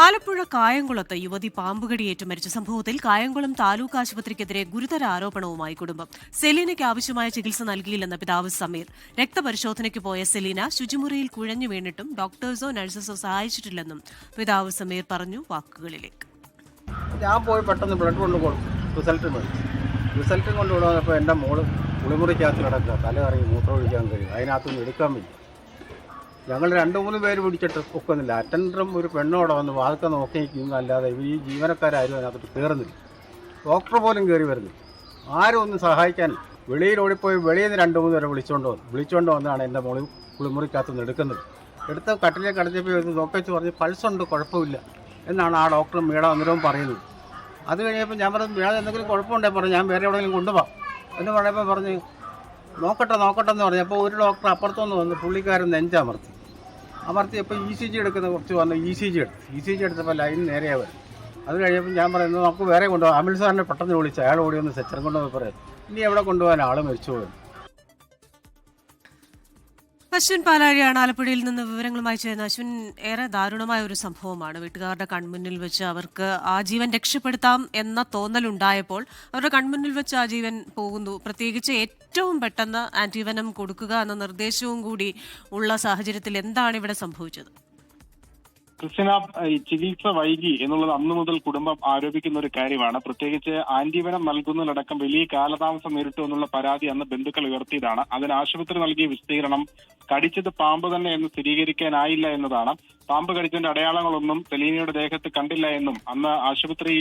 ആലപ്പുഴ കായംകുളത്ത് യുവതി പാമ്പുകടിയേറ്റ് മരിച്ച സംഭവത്തിൽ കായംകുളം താലൂക്ക് ആശുപത്രിക്കെതിരെ ഗുരുതര ആരോപണവുമായി കുടുംബം. സെലീനയ്ക്ക് ആവശ്യമായ ചികിത്സ നൽകിയില്ലെന്ന പിതാവ് സമീർ. രക്തപരിശോധനയ്ക്ക് പോയ സെലീന ശുചിമുറിയിൽ കുഴഞ്ഞു വീണിട്ടും ഡോക്ടേഴ്സോ നഴ്സസോ സഹായിച്ചിട്ടില്ലെന്നും പിതാവ് സമീർ പറഞ്ഞു. വാക്കുകളിലേക്ക്. ഞാൻ പോയി പെട്ടെന്ന് ബ്ലഡ് കൊണ്ട് റിസൾട്ടും കൊണ്ട് വിടുന്നപ്പോൾ എൻ്റെ മോള് കുളിമുറിക്കകത്ത് കിടക്കുക, തല കറങ്ങി മൂത്രം ഒഴിക്കാൻ കഴിയും, അതിനകത്തൊന്നും എടുക്കാൻ വയ്യ. ഞങ്ങൾ 2-3 പേര് പിടിച്ചിട്ട് ഒക്കുന്നില്ല. അറ്റൻഡറും ഒരു പെണ്ണോടെ വന്ന് വാതൊക്കെ നോക്കി നിൽക്കുന്നതല്ലാതെ ഈ ജീവനക്കാരും അതിനകത്തോട്ട് കയറുന്നില്ല. ഡോക്ടർ പോലും കയറി വരുന്നില്ല. ആരും ഒന്നും സഹായിക്കാനില്ല. വെളിയിൽ ഓടിപ്പോയി വെളിയിൽ നിന്ന് 2-3 പേരെ വിളിച്ചുകൊണ്ട് വന്നാണ് എൻ്റെ മോള് കുളിമുറിക്കകത്തുനിന്ന് എടുക്കുന്നത്. എടുത്ത് കട്ടിലേക്ക് കടച്ചപ്പോൾ നോക്കിച്ച് പറഞ്ഞ് പൾസുണ്ട്, കുഴപ്പമില്ല എന്നാണ് ആ ഡോക്ടർ മീഡ അന്നേരവും പറയുന്നത്. അത് കഴിഞ്ഞപ്പോൾ ഞാൻ പറഞ്ഞു, മീഡ എന്തെങ്കിലും കുഴപ്പമുണ്ടെങ്കിൽ പറഞ്ഞു, ഞാൻ വേറെ എവിടെയെങ്കിലും കൊണ്ടുപോകാം എന്ന് പറയുമ്പോൾ പറഞ്ഞ് നോക്കട്ടെ എന്ന് പറഞ്ഞപ്പോൾ ഒരു ഡോക്ടർ അപ്പുറത്തുനിന്ന് വന്ന് പുള്ളിക്കാരൻ അമർത്തിയപ്പോൾ ECG എടുക്കുന്ന കുറച്ച് വന്ന് ECG എടുത്തപ്പോൾ ലൈൻ നേരെയാണ് വരും. അത് കഴിയുമ്പോൾ ഞാൻ പറയുന്നത് നമുക്ക് വേറെ കൊണ്ടുപോകാം. ആംബുലൻസ് സാറിനെ പെട്ടെന്ന് വിളിച്ച് അയാൾ ഓടി വന്ന് സെച്ചറും കൊണ്ടുപോയി പറയും, ഇനി എവിടെ കൊണ്ടുപോകാൻ ആൾ മരിച്ചു പോകും. അശ്വിൻ പാലാഴിയാണ് ആലപ്പുഴയിൽ നിന്ന് വിവരങ്ങളുമായി ചേർന്ന. അശ്വിൻ, ഏറെ ദാരുണമായ ഒരു സംഭവമാണ്. വീട്ടുകാരുടെ കൺമുന്നിൽ വെച്ച് അവർക്ക് ആ ജീവൻ രക്ഷപ്പെടുത്താം എന്ന തോന്നലുണ്ടായപ്പോൾ അവരുടെ കൺമുന്നിൽ വെച്ച് ആ ജീവൻ പോകുന്നു. പ്രത്യേകിച്ച് ഏറ്റവും പെട്ടെന്ന് ആന്റിവെനം കൊടുക്കുക എന്ന നിർദ്ദേശവും കൂടി ഉള്ള സാഹചര്യത്തിൽ എന്താണ് ഇവിടെ സംഭവിച്ചത്? ക്രിസ്ത്യന, ഈ ചികിത്സ വൈകി എന്നുള്ളത് അന്നു മുതൽ കുടുംബം ആരോപിക്കുന്ന ഒരു കാര്യമാണ്. പ്രത്യേകിച്ച് ആന്റിവെനം നൽകുന്നതിലടക്കം വലിയ കാലതാമസം നേരിട്ടു എന്നുള്ള പരാതി അന്ന് ബന്ധുക്കൾ ഉയർത്തിയതാണ്. അതിന് ആശുപത്രി നൽകിയ വിശദീകരണം കടിച്ചത് പാമ്പ് തന്നെ എന്ന് സ്ഥിരീകരിക്കാനായില്ല എന്നതാണ്. പാമ്പ് കടിച്ചതിന്റെ അടയാളങ്ങളൊന്നും സെലീനയുടെ ദേഹത്ത് കണ്ടില്ല എന്നും അന്ന് ആശുപത്രി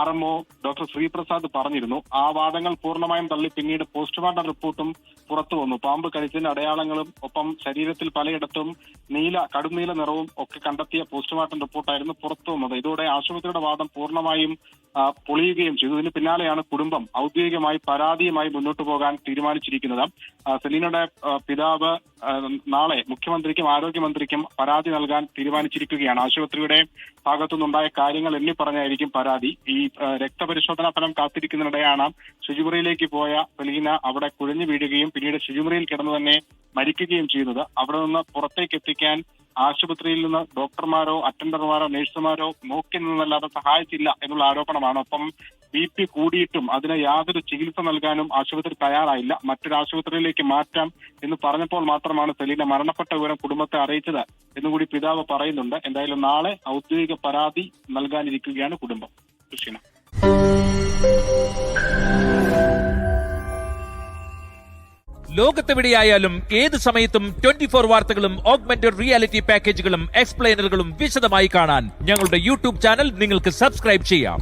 RMO ഡോക്ടർ ശ്രീപ്രസാദ് പറഞ്ഞിരുന്നു. ആ വാദങ്ങൾ പൂർണ്ണമായും തള്ളി പിന്നീട് പോസ്റ്റ്മോർട്ടം റിപ്പോർട്ടും പുറത്തു വന്നു. പാമ്പ് കടിച്ചതിന്റെ അടയാളങ്ങളും ഒപ്പം ശരീരത്തിൽ പലയിടത്തും കടുംനീല നിറവും ഒക്കെ കണ്ടെത്തിയ പോസ്റ്റ്മോർട്ടം റിപ്പോർട്ടായിരുന്നു പുറത്തു വന്നത്. ഇതോടെ ആശുപത്രിയുടെ വാദം പൂർണ്ണമായും പൊളിയുകയും ചെയ്തു. ഇതിന് പിന്നാലെയാണ് കുടുംബം ഔദ്യോഗികമായി പരാതിയുമായി മുന്നോട്ട് പോകാൻ തീരുമാനിച്ചിരിക്കുന്നത്. സെലീനയുടെ പിതാവ് നാളെ മുഖ്യമന്ത്രിക്കും ആരോഗ്യമന്ത്രിക്കും പരാതി നൽകാൻ തീരുമാനിച്ചിരിക്കുകയാണ്. ആശുപത്രിയുടെ ഭാഗത്തുനിന്നുണ്ടായ കാര്യങ്ങൾ എണ്ണി പറഞ്ഞായിരിക്കും പരാതി. ഈ രക്തപരിശോധനാ ഫലം കാത്തിരിക്കുന്നതിനിടെയാണ് ശുചിമുറിയിലേക്ക് പോയ സെലീന അവിടെ കുഴഞ്ഞു വീഴുകയും പിന്നീട് ശുചിമുറിയിൽ കിടന്നു തന്നെ മരിക്കുകയും ചെയ്യുന്നത്. അവിടെ നിന്ന് പുറത്തേക്ക് എത്തിക്കാൻ ആശുപത്രിയിൽ നിന്ന് ഡോക്ടർമാരോ അറ്റൻഡർമാരോ നഴ്സുമാരോ നോക്കി നിന്നല്ലാതെ സഹായിച്ചില്ല എന്നുള്ള ആരോപണമാണ്. ഒപ്പം BP കൂടിയിട്ടും അതിന് യാതൊരു ചികിത്സ നൽകാനും ആശുപത്രി തയ്യാറായില്ല. മറ്റൊരു ആശുപത്രിയിലേക്ക് മാറ്റാം എന്ന് പറഞ്ഞപ്പോൾ മാത്രമാണ് സെലീന മരണപ്പെട്ട വിവരം കുടുംബത്തെ അറിയിച്ചത് എന്നുകൂടി പിതാവ് പറയുന്നുണ്ട്. എന്തായാലും നാളെ ഔദ്യോഗിക പരാതി നൽകാനിരിക്കുകയാണ് കുടുംബം. കൃഷ്ണ, ലോകത്തെവിടെയായാലും ഏത് സമയത്തും 24 വാർത്തകളും ഓഗ്മെന്റഡ് റിയാലിറ്റി പാക്കേജുകളും എക്സ്പ്ലെയിനറുകളും വിശദമായി കാണാൻ ഞങ്ങളുടെ YouTube ചാനൽ നിങ്ങൾക്ക് സബ്സ്ക്രൈബ് ചെയ്യാം.